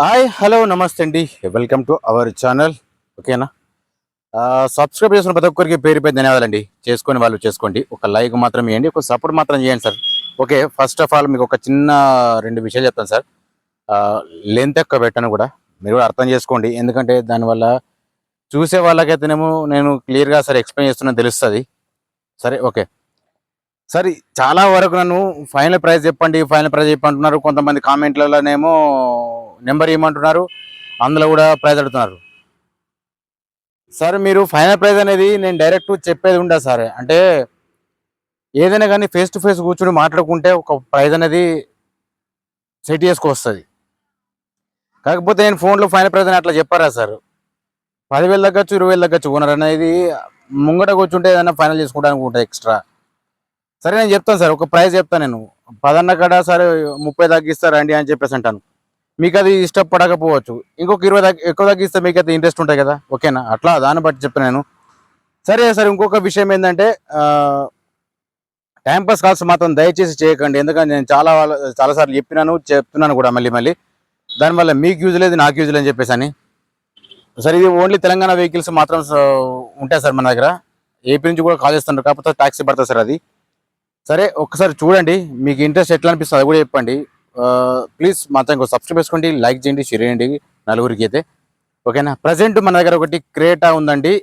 Hi hello నమస్తే అండి. Welcome to our channel. ఓకేనా? సబ్స్క్రైబ్ చేసుకున్న ప్రతి ఒక్కరికి పేరు పేరు ధన్యవాదాలండి. చేసుకొని వాళ్ళు చేసుకోండి. ఒక లైక్ మాత్రం ఇవ్వండి, ఒక సపోర్ట్ మాత్రం చేయండి sir. Okay, first of all మీకు ఒక చిన్న రెండు విషయాలు చెప్తాను సార్. లెంత్ ఎక్కువ పెట్టను కూడా, మీరు కూడా అర్థం చేసుకోండి. ఎందుకంటే దానివల్ల చూసే వాళ్ళకైతేనేమో నేను క్లియర్గా సార్ ఎక్స్ప్లెయిన్ చేస్తున్నా తెలుస్తుంది. సరే, ఓకే. సరే, చాలా వరకు నన్ను ఫైనల్ ప్రైస్ చెప్పండి, ఫైనల్ ప్రైస్ చెప్పంటున్నారు. కొంతమంది కామెంట్లలోనేమో నెంబర్ ఇవ్వమంటున్నారు, అందులో కూడా ప్రైజ్ అడుగుతున్నారు. సార్, మీరు ఫైనల్ ప్రైజ్ అనేది నేను డైరెక్ట్ చెప్పేది ఉండదు సార్. అంటే ఏదైనా కానీ ఫేస్ టు ఫేస్ కూర్చొని మాట్లాడుకుంటే ఒక ప్రైజ్ అనేది సెట్ చేసుకొస్తుంది. కాకపోతే నేను ఫోన్లో ఫైనల్ ప్రైజ్ అని అట్లా చెప్పారా సార్? 10,000 తగ్గచ్చు, 20,000 తగ్గచ్చు. ఓనర్ అనేది ముంగట కూర్చుంటే ఏదైనా ఫైనల్ చేసుకోవడానికి ఉంటుంది ఎక్స్ట్రా. సరే, నేను చెప్తాను సార్, ఒక ప్రైజ్ చెప్తాను. నేను 10 కాడ సరే 30 తగ్గిస్తారండి అని చెప్పేసి అంటాను. మీకు అది ఇష్టపడకపోవచ్చు, ఇంకొక 20 ఎక్కువ తగ్గిస్తే మీకు అయితే ఇంట్రెస్ట్ ఉంటాయి కదా. ఓకేనా? అట్లా దాన్ని బట్టి చెప్తాను నేను. సరే సార్, ఇంకొక విషయం ఏంటంటే టైంపాస్ కాల్స్ మాత్రం దయచేసి చేయకండి. ఎందుకంటే నేను చాలాసార్లు చెప్తున్నాను కూడా మళ్ళీ మళ్ళీ. దానివల్ల మీకు యూజ్ లేదు, నాకు యూజ్ లేదని చెప్పేసి అని. సార్, ఇది ఓన్లీ తెలంగాణ వెహికల్స్ మాత్రం ఉంటాయి సార్ మన దగ్గర. ఏపీ నుంచి కూడా కాల్ చేస్తున్నారు, కాకపోతే ట్యాక్సీ పడుతుంది సార్ అది. సరే, ఒక్కసారి చూడండి, మీకు ఇంట్రెస్ట్ ఎట్లా అనిపిస్తుంది అది కూడా చెప్పండి. ప్లీజ్ మాత్రం ఇంకో సబ్స్క్రైబ్ చేసుకోండి, లైక్ చేయండి, షేర్ చేయండి నలుగురికి అయితే. ఓకేనా? ప్రజెంట్ మన దగ్గర ఒకటి క్రేటా ఉందండి.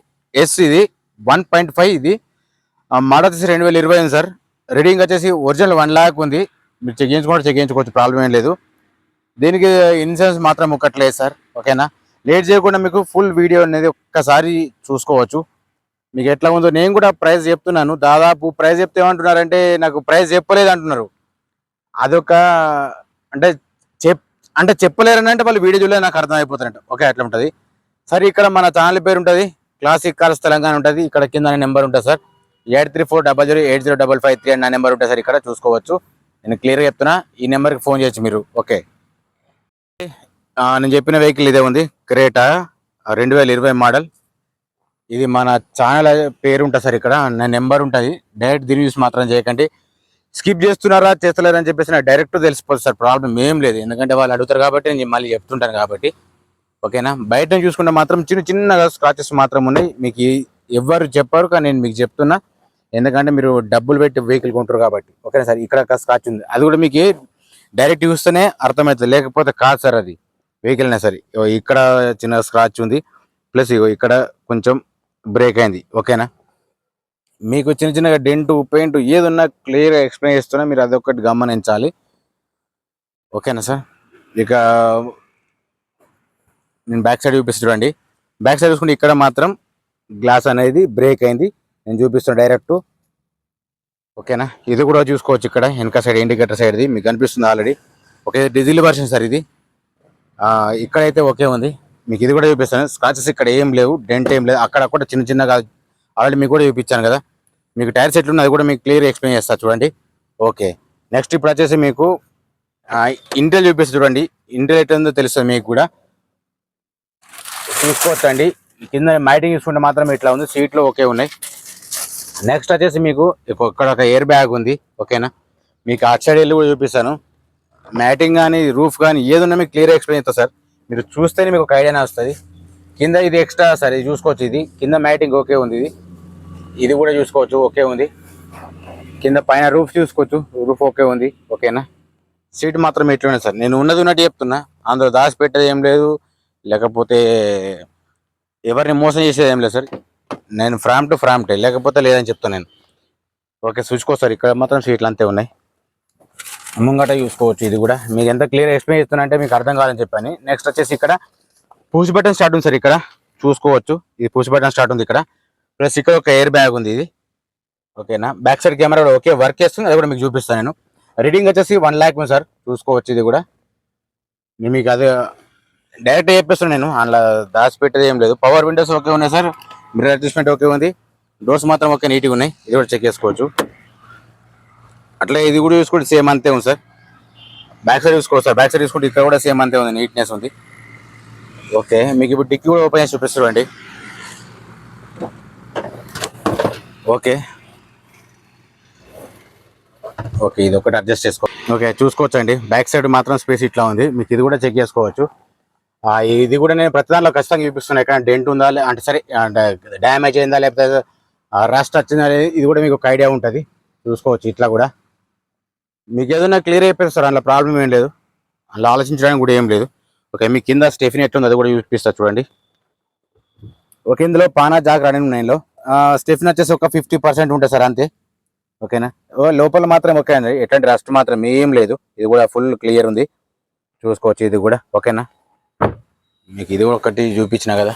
ఇది 1.5, ఇది మోడల్ వచ్చేసి 2020 ఉంది సార్. రీడింగ్ వచ్చేసి ఒరిజినల్ 1 lakh ఉంది. మీరు చెక్ చేయించుకోవచ్చు, ప్రాబ్లం ఏం లేదు. దీనికి ఇన్సూరెన్స్ మాత్రం ఒక్కట్లేదు సార్. ఓకేనా? లేట్ చేయకుండా మీకు ఫుల్ వీడియో అనేది ఒక్కసారి చూసుకోవచ్చు. మీకు ఎట్లా ఉందో నేను కూడా ప్రైస్ చెప్తున్నాను. దాదాపు ప్రైస్ చెప్తే ఏమంటున్నారంటే నాకు ప్రైస్ చెప్పలేదు అంటున్నారు. అదొక అంటే చెప్పలేరని అంటే వాళ్ళు వీడియో చూడలేదు, నాకు అర్థం అయిపోతున్నట్టు. ఓకే, అట్లా ఉంటుంది. సరే, ఇక్కడ మన ఛానల్ పేరు ఉంటుంది, క్లాసిక్ కార్స్ తెలంగాణ ఉంటుంది. ఇక్కడ కింద నెంబర్ ఉంటుంది సార్, 8340080553 అన్న నెంబర్ ఉంటుంది సార్. ఇక్కడ చూసుకోవచ్చు. నేను క్లియర్గా చెప్తున్నా, ఈ నెంబర్కి ఫోన్ చేయొచ్చు మీరు. ఓకే, నేను చెప్పిన వెహికల్ ఇదే ఉంది, క్రేటా 2020 మోడల్. ఇది మన ఛానల్ పేరు ఉంటుంది సార్. ఇక్కడ నా నెంబర్ ఉంటుంది. డైరెక్ట్ దీని యూస్ మాత్రం చేయకండి. స్కిప్ చేస్తున్నారా చేస్తలేరు అని చెప్పేసి నాకు డైరెక్ట్ తెలిసిపోతుంది సార్. ప్రాబ్లం ఏం లేదు, ఎందుకంటే వాళ్ళు అడుగుతారు కాబట్టి నేను మళ్ళీ చెప్తుంటాను కాబట్టి. ఓకేనా? బయట చూసుకుంటే మాత్రం చిన్న స్క్రాచెస్ మాత్రం ఉన్నాయి. మీకు ఎవ్వరు చెప్పారు, కానీ నేను మీకు చెప్తున్నా. ఎందుకంటే మీరు డబ్బులు పెట్టి వెహికల్ కొంటారు కాబట్టి. ఓకేనా సార్? ఇక్కడ స్క్రాచ్ ఉంది, అది కూడా మీకు డైరెక్ట్ చూస్తేనే అర్థమవుతుంది, లేకపోతే కాదు సార్ అది వెహికల్ అయినా సరే. ఇక్కడ చిన్న స్క్రాచ్ ఉంది, ప్లస్ ఇక్కడ కొంచెం బ్రేక్ అయింది. ఓకేనా? మీకు చిన్నగా డెంటు పెయింట్ ఏదున్నా క్లియర్గా ఎక్స్ప్లెయిన్ చేస్తున్నా, మీరు అదొకటి గమనించాలి. ఓకేనా సార్? ఇక నేను బ్యాక్ సైడ్ చూపిస్తాను చూడండి. బ్యాక్ సైడ్ చూసుకుంటే ఇక్కడ మాత్రం గ్లాస్ అనేది బ్రేక్ అయింది, నేను చూపిస్తాను డైరెక్ట్. ఓకేనా? ఇది కూడా చూసుకోవచ్చు. ఇక్కడ వెనక సైడ్ ఇండికేటర్ సైడ్ది మీకు కనిపిస్తుంది already. Okay, diesel version sir ఇది. ఇక్కడైతే ఓకే ఉంది. మీకు ఇది కూడా చూపిస్తాను. స్క్రాచెస్ ఇక్కడ ఏం లేవు, డెంట్ ఏం లేదు. అక్కడ కూడా చిన్నగా ఆల్రెడీ మీకు కూడా చూపించాను కదా. మీకు టైర్స్ ఎట్లున్నా అది కూడా మీకు క్లియర్ ఎక్స్ప్లెయిన్ చేస్తా చూడండి. ఓకే, నెక్స్ట్ ఇప్పుడు వచ్చేసి మీకు ఇంటెల్ చూపిస్తా చూడండి. ఇంటెల్ ఎట్లుందో తెలుస్తుంది మీకు కూడా, చూసుకోవచ్చండి. కింద మ్యాటింగ్ చూసుకుంటే మాత్రం ఇట్లా ఉంది, సీట్లు ఓకే ఉన్నాయి. నెక్స్ట్ వచ్చేసి మీకు ఇక్కడ ఒక ఎయిర్ బ్యాగ్ ఉంది. ఓకేనా? మీకు అటు సైడ్ వెళ్ళి కూడా చూపిస్తాను. మ్యాటింగ్ కానీ రూఫ్ కానీ ఏదున్నా మీకు క్లియర్ ఎక్స్ప్లెయిన్ చేస్తా సార్. మీరు చూస్తేనే మీకు ఒక ఐడియానే వస్తుంది. కింద ఇది ఎక్స్ట్రా సార్, ఇది చూసుకోవచ్చు. ఇది కింద మ్యాటింగ్ ఓకే ఉంది, ఇది కూడా చూసుకోవచ్చు ఓకే ఉంది. కింద పైన రూఫ్ చూసుకోవచ్చు, రూఫ్ ఓకే ఉంది. ఓకేనా? సీట్ మాత్రం ఎట్లున్నాయి సార్, నేను ఉన్నట్టు చెప్తున్నా. అందులో దాచిపెట్టేది ఏం లేదు, లేకపోతే ఎవరిని మోసం చేసేది ఏం లేదు సార్. నేను ఫ్రామ్ టు ఫ్రామ్టే, లేకపోతే లేదని చెప్తాను నేను. ఓకే, చూసుకో సార్. ఇక్కడ మాత్రం సీట్లు అంతే ఉన్నాయి. ముంగట చూసుకోవచ్చు. ఇది కూడా మీకు ఎంత క్లియర్ ఎక్స్ప్లెయిన్ చేస్తున్నా అంటే మీకు అర్థం కావాలని చెప్పాను. నెక్స్ట్ వచ్చేసి ఇక్కడ పుష్ బటన్ స్టార్ట్ ఉంది సార్. ఇక్కడ చూసుకోవచ్చు, ఇది పుష్ బటన్ స్టార్ట్ ఉంది ఇక్కడ. ప్లస్ ఇక్కడ ఒక ఎయిర్ బ్యాగ్ ఉంది ఇది. ఓకేనా? బ్యాక్ సైడ్ కెమెరా కూడా ఓకే వర్క్ చేస్తుంది, అది కూడా మీకు చూపిస్తాను నేను. రీడింగ్ వచ్చేసి 1 lakh ఉంది సార్, చూసుకోవచ్చు. ఇది కూడా మీకు అది డైరెక్ట్ చెప్పేస్తాను నేను, అందులో దాచిపెట్టేది ఏం లేదు. పవర్ విండోస్ ఓకే ఉన్నాయి సార్, మిర్రర్ అడ్జస్ట్మెంట్ ఓకే ఉంది, డోర్స్ మాత్రం ఓకే నీట్గా ఉన్నాయి. ఇది కూడా చెక్ చేసుకోవచ్చు. అట్లా ఇది కూడా చూసుకుంటే సేమ్ అంతే ఉంది సార్. బ్యాక్ సైడ్ చూసుకోవచ్చు సార్. బ్యాక్ సైడ్ చూసుకుంటే ఇక్కడ కూడా సేమ్ అంతే ఉంది, నీట్నెస్ ఉంది. ఓకే, మీకు ఇప్పుడు డిక్కీ కూడా ఓపెన్ చేసి చూపిస్తారు అండి. ఓకే, ఇది ఒకటి అడ్జస్ట్ చేసుకో. ఓకే, చూసుకోవచ్చు అండి. బ్యాక్ సైడ్ మాత్రం స్పేస్ ఇట్లా ఉంది, మీకు ఇది కూడా చెక్ చేసుకోవచ్చు. ఇది కూడా నేను ప్రతి దాంట్లో ఖచ్చితంగా చూపిస్తున్నాను. ఎక్కడ డెంట్ ఉందా అంటే సరే డ్యామేజ్ అయిందా లేకపోతే రస్ట్ వచ్చిందా అనేది ఇది కూడా మీకు ఒక ఐడియా ఉంటుంది. చూసుకోవచ్చు. ఇట్లా కూడా మీకు ఏదైనా క్లియర్ అయిపోయింది సార్, అందులో ప్రాబ్లం ఏం లేదు, అందులో ఆలోచించడానికి కూడా ఏం లేదు. ఓకే, మీ కింద స్టెఫిన్ ఎట్లుంది అది కూడా చూపిస్తా చూడండి. ఓకే, ఇందులో పానా జాక్ రన్నింగ్ నైన్లో స్టెఫిన్ వచ్చేసి ఒక 50% ఉంటుంది సార్, అంతే. ఓకేనా, లోపల మాత్రం ఓకే అండి, ఎట్లాంటి రస్ట్ మాత్రం ఏం లేదు. ఇది కూడా ఫుల్ క్లియర్ ఉంది, చూసుకోవచ్చు. ఇది కూడా ఓకేనా, మీకు ఇది కూడా ఒకటి చూపించిన కదా.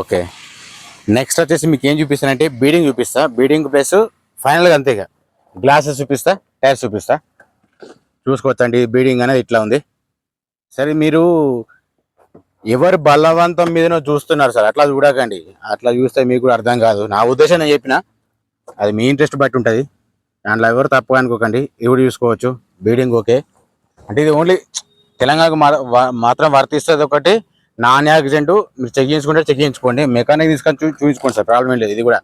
ఓకే, నెక్స్ట్ వచ్చేసి మీకు ఏం చూపిస్తానంటే బీడింగ్ చూపిస్తా. బీడింగ్ ప్లస్ ఫైనల్గా అంతేగా గ్లాసెస్ చూపిస్తా, టైర్స్ చూపిస్తా. చూసుకోవచ్చండి, బీడింగ్ అనేది ఇట్లా ఉంది. సరే, మీరు ఎవరు బలవంతం మీదనో చూస్తున్నారు సార్, అట్లా చూడకండి. అట్లా చూస్తే మీకు కూడా అర్థం కాదు. నా ఉద్దేశం నేను చెప్పిన, అది మీ ఇంట్రెస్ట్ బట్టి ఉంటుంది, దాంట్లో ఎవరు తప్పుగా అనుకోకండి. ఇవి చూసుకోవచ్చు. బీడింగ్ ఓకే అంటే ఇది ఓన్లీ తెలంగాణకు మాత్రం వర్తిస్తుంది. ఒకటి నాన్ యాక్సిడెంట్, మీరు చెక్ చేయించుకుంటే చెక్ చేయించుకోండి, మెకానిక్ తీసుకొని చూపించుకోండి సార్, ప్రాబ్లం ఏం లేదు. ఇది కూడా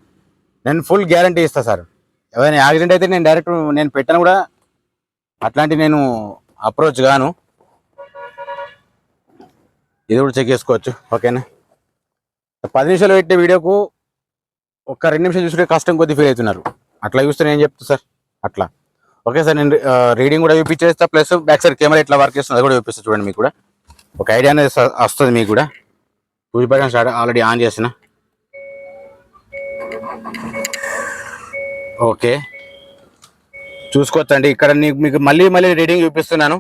నేను ఫుల్ గ్యారంటీ ఇస్తాను సార్. ఎవరైనా యాక్సిడెంట్ అయితే నేను డైరెక్ట్ నేను పెట్టాను కూడా, అట్లాంటి నేను అప్రోచ్ గాను. ఇది కూడా చెక్ చేసుకోవచ్చు. ఓకేనా, 10 నిమిషాలు పెట్టే వీడియోకు ఒక 2 నిమిషాలు చూసుకుంటే కష్టం కొద్ది ఫీల్ అవుతున్నారు. అట్లా చూస్తే నేను చెప్తాను సార్ అట్లా. ఓకే సార్, నేను రీడింగ్ కూడా చూపించేస్తా, ప్లస్ బ్యాక్ సైడ్ కెమెరా ఎట్లా వర్క్ చేస్తుంది అది కూడా చూపిస్తాను. చూడండి, మీకు కూడా ఒక ఐడియా అనేది వస్తుంది. మీకు కూడా 2% స్టార్ట్ ఆల్రెడీ ఆన్ చేసిన. ఓకే, చూసుకోవచ్చండి. ఇక్కడ మీకు మళ్ళీ రీడింగ్ చూపిస్తున్నాను,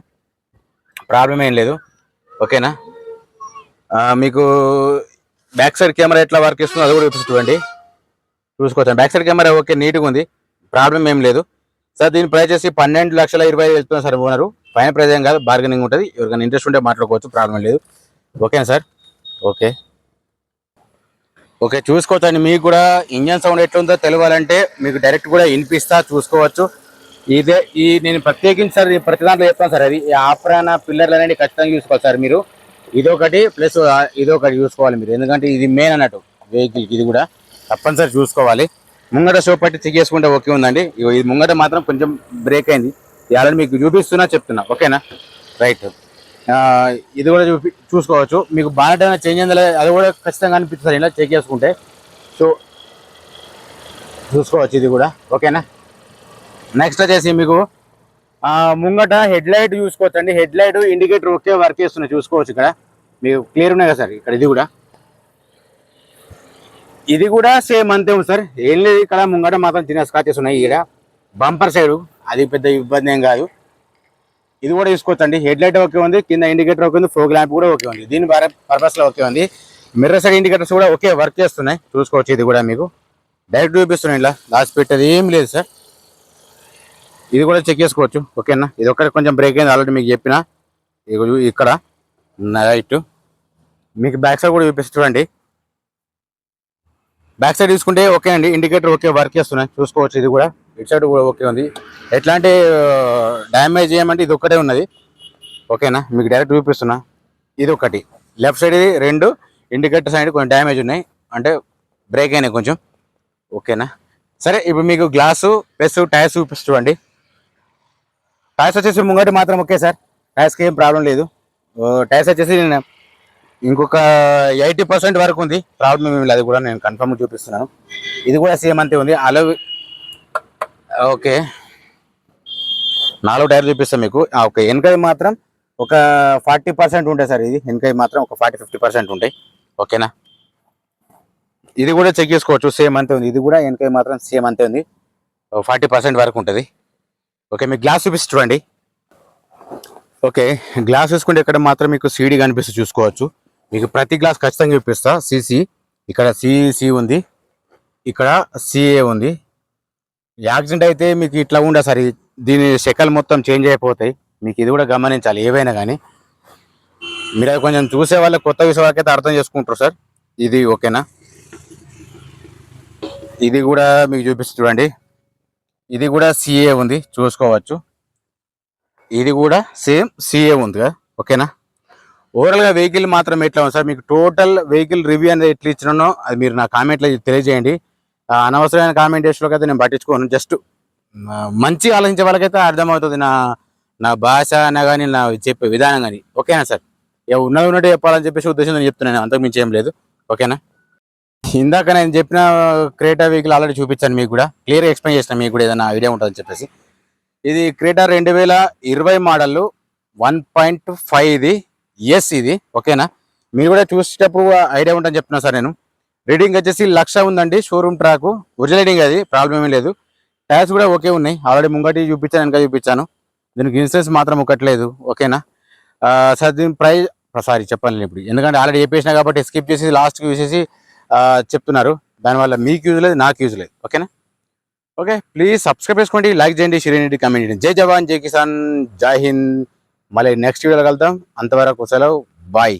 ప్రాబ్లం ఏం లేదు. ఓకేనా, మీకు బ్యాక్ సైడ్ కెమెరా ఎట్లా వర్క్ చేస్తుందో అది కూడా చూపిస్తుంది. చూసుకోవచ్చు. బ్యాక్ సైడ్ కెమెరా ఓకే, నీట్గా ఉంది, ప్రాబ్లం ఏం లేదు సార్. దీని ప్రైస్ చేసి 12,20,000 వెళ్తున్నాం సార్ ఓనరు. పైన ప్రైస్ ఏం కాదు, బార్గెనింగ్ ఉంటుంది. ఎవరికైనా ఇంట్రెస్ట్ ఉంటే మాట్లాడుకోవచ్చు, ప్రాబ్లం లేదు. ఓకేనా సార్. ఓకే ఓకే, చూసుకోవచ్చండి. మీకు కూడా ఇంజన్ సౌండ్ ఎట్లుందో తెలియాలంటే మీకు డైరెక్ట్ కూడా వినిపిస్తా, చూసుకోవచ్చు. ఇదే నేను ప్రత్యేకించి సార్ ప్రతి దాంట్లో చెప్తాను సార్. అది ఆప్రాన పిల్లర్లు అనేది ఖచ్చితంగా చూసుకోవాలి సార్ మీరు. ఇదొకటి ప్లస్ ఇదొకటి చూసుకోవాలి మీరు, ఎందుకంటే ఇది మెయిన్ అన్నట్టు వెహికల్కి. ఇది కూడా తప్పనిసరి చూసుకోవాలి. ముంగట షో పట్టి చెక్ చేసుకుంటే ఓకే ఉందండి. ఇది ముంగట మాత్రం కొంచెం బ్రేక్ అయింది, ఆల్రెడీ మీకు చూపిస్తున్నా చెప్తున్నా. ఓకేనా, రైట్. ఇది కూడా చూసుకోవచ్చు. మీకు బానెట్ అయినా చేంజ్ అయిందా అది కూడా ఖచ్చితంగా అనిపిస్తుంది ఇలా చెక్ చేసుకుంటే. సో చూసుకోవచ్చు ఇది కూడా. ఓకేనా, నెక్స్ట్ వచ్చేసి మీకు ముంగట హెడ్ లైట్ చూసుకోవచ్చు అండి. Head light indicator okay work చేస్తున్నాయి, చూసుకోవచ్చు. ఇక్కడ మీకు క్లియర్ ఉన్నాయి కదా సార్. ఇక్కడ ఇది కూడా సేమ్ అంతే ఉంది సార్, ఏం లేదు. ఇక్కడ ముంగట మాత్రం చిన్న స్క్రాచెస్ ఉన్నాయి. ఇక్కడ బంపర్ సైడ్ అది పెద్ద ఇబ్బంది ఏం కాదు. ఇది కూడా చూసుకోవచ్చండి. హెడ్ లైట్ ఓకే ఉంది, కింద ఇండికేటర్ ఓకే ఉంది, ఫోగ్ ల్యాంప్ కూడా ఓకే ఉంది. దీని పర్పస్ లో ఓకే ఉంది. మిర్రర్ సైడ్ ఇండికేటర్స్ కూడా ఓకే వర్క్ చేస్తున్నాయి, చూసుకోవచ్చు. ఇది కూడా మీకు డైరెక్ట్ చూపిస్తున్నాయి, ఇలా లాస్ట్ పెట్టేది ఏం లేదు సార్. ఇది కూడా చెక్ చేసుకోవచ్చు. ఓకేనా, ఇది ఒక్కటి కొంచెం బ్రేక్ అయింది, ఆల్రెడీ మీకు చెప్పిన. ఇక్కడ రైట్. మీకు బ్యాక్ సైడ్ కూడా చూపిస్తూ చూడండి. బ్యాక్ సైడ్ తీసుకుంటే ఓకే అండి, ఇండికేటర్ ఓకే వర్క్ చేస్తున్నాయి, చూసుకోవచ్చు. ఇది కూడా ఇటు సైడ్ కూడా ఓకే ఉంది. ఎట్లాంటి డ్యామేజ్ చేయమంటే ఇది ఒక్కటే ఉన్నది. ఓకేనా, మీకు డైరెక్ట్ చూపిస్తున్నా. ఇది ఒకటి లెఫ్ట్ సైడ్, 2 ఇండికేటర్ సైడ్ కొంచెం డ్యామేజ్ ఉన్నాయి, అంటే బ్రేక్ అయినాయి కొంచెం. ఓకేనా, సరే. ఇప్పుడు మీకు గ్లాసు ప్లస్ టైర్స్ చూపిస్తుండండి. టైర్స్ వచ్చేసి ముంగటి మాత్రం ఓకే సార్, టైర్స్కి ఏం ప్రాబ్లం లేదు. టైర్స్ వచ్చేసి నేను ఇంకొక 80% వరకు ఉంది, ప్రాబ్లం ఏమి లేదు. అది కూడా నేను కన్ఫర్మ్ చూపిస్తున్నాను. ఇది కూడా సేమ్ అంతే ఉంది. ఓకే, 4 టైర్లు చూపిస్తాను మీకు. ఓకే, వెనకది మాత్రం ఒక 40% ఉంటాయి సార్. ఇది వెనకది మాత్రం ఒక 40-50% ఉంటాయి. ఓకేనా, ఇది కూడా చెక్ చేసుకోవచ్చు, సేమ్ అంతే ఉంది. ఇది కూడా వెనకది మాత్రం సేమ్ అంతే ఉంది, 40% వరకు ఉంటుంది. ఓకే, మీకు గ్లాస్ చూపిస్తుండండి. ఓకే, గ్లాస్ చూసుకుంటే ఇక్కడ మాత్రం మీకు సీడీ కనిపిస్తుంది, చూసుకోవచ్చు. మీకు ప్రతి గ్లాస్ ఖచ్చితంగా చూపిస్తా. సిసి ఇక్కడ సిసి ఉంది, ఇక్కడ సిఏ ఉంది. యాక్సిడెంట్ అయితే మీకు ఇట్లా ఉండదు సార్, దీని షెకల్ మొత్తం చేంజ్ అయిపోతాయి. మీకు ఇది కూడా గమనించాలి, ఏవైనా కానీ. మీరు అది కొంచెం చూసే వాళ్ళ కొత్త విషయం అయితే అర్థం చేసుకుంటారు సార్. ఇది ఓకేనా, ఇది కూడా మీకు చూపిస్తుంది చూడండి. ఇది కూడా సిఏ ఉంది, చూసుకోవచ్చు. ఇది కూడా సేమ్ సిఏ ఉంది కదా. ఓకేనా, ఓవరాల్గా వెహికల్ మాత్రం ఎట్లా ఉంది సార్, మీకు టోటల్ వెహికల్ రివ్యూ అనేది ఎట్లా ఇచ్చినానో అది మీరు నా కామెంట్లో తెలియజేయండి. అనవసరమైన కామెంటేషన్లోకి అయితే నేను పట్టించుకోను. జస్ట్ మంచి ఆలోచించే వాళ్ళకైతే అర్థమవుతుంది నా భాష అన్నా కానీ నా చెప్పే విధానం కానీ. ఓకేనా సార్? ఇక ఉన్నది ఉన్నట్టు చెప్పాలని చెప్పేసి ఉద్దేశంతో చెప్తున్నాను, అంతకు మించి ఏం లేదు. ఓకేనా? ఇందాక నేను చెప్పిన క్రేటా వెహికల్ ఆల్రెడీ చూపించాను మీకు కూడా, క్లియర్గా ఎక్స్ప్లెయిన్ చేసిన మీకు కూడా ఏదైనా ఐడియా ఉంటుందని చెప్పేసి. ఇది క్రేటా 2020 మోడల్ 1.5 ఇది ఎస్ ఇది. ఓకేనా? మీరు కూడా చూసేటప్పుడు ఐడియా ఉంటుందని చెప్తున్నా సార్ నేను. రీడింగ్ వచ్చేసి 1,00,000 ఉందండి, షోరూమ్ ట్రాక్, ఒరిజినల్ రీడింగ్, అది ప్రాబ్లం ఏమీ లేదు. టైర్స్ కూడా ఓకే ఉన్నాయి, ఆల్రెడీ ముంగటి చూపించాను, వెనక చూపించాను. దీనికి ఇన్సూరెన్స్ మాత్రం ఒకట్లేదు. ఓకేనా సార్? దీని ప్రైస్ సారీ చెప్పాను ఇప్పుడు, ఎందుకంటే ఆల్రెడీ చెప్పేసినా కాబట్టి స్కిప్ చేసి లాస్ట్కి చూసేసి చెప్తున్నారు. దానివల్ల మీకు యూజ్ లేదు, నాకు యూజ్ లేదు. ఓకేనా? ఓకే, ప్లీజ్ సబ్స్క్రైబ్ చేసుకోండి, లైక్ చేయండి, షేర్ చేయండి, కామెంట్ చేయండి. జై జవాన్, జై కిసాన్, జై హింద్. మళ్ళీ నెక్స్ట్ వీడియోలో కలుద్దాం. అంతవరకు సెలవు, బాయ్.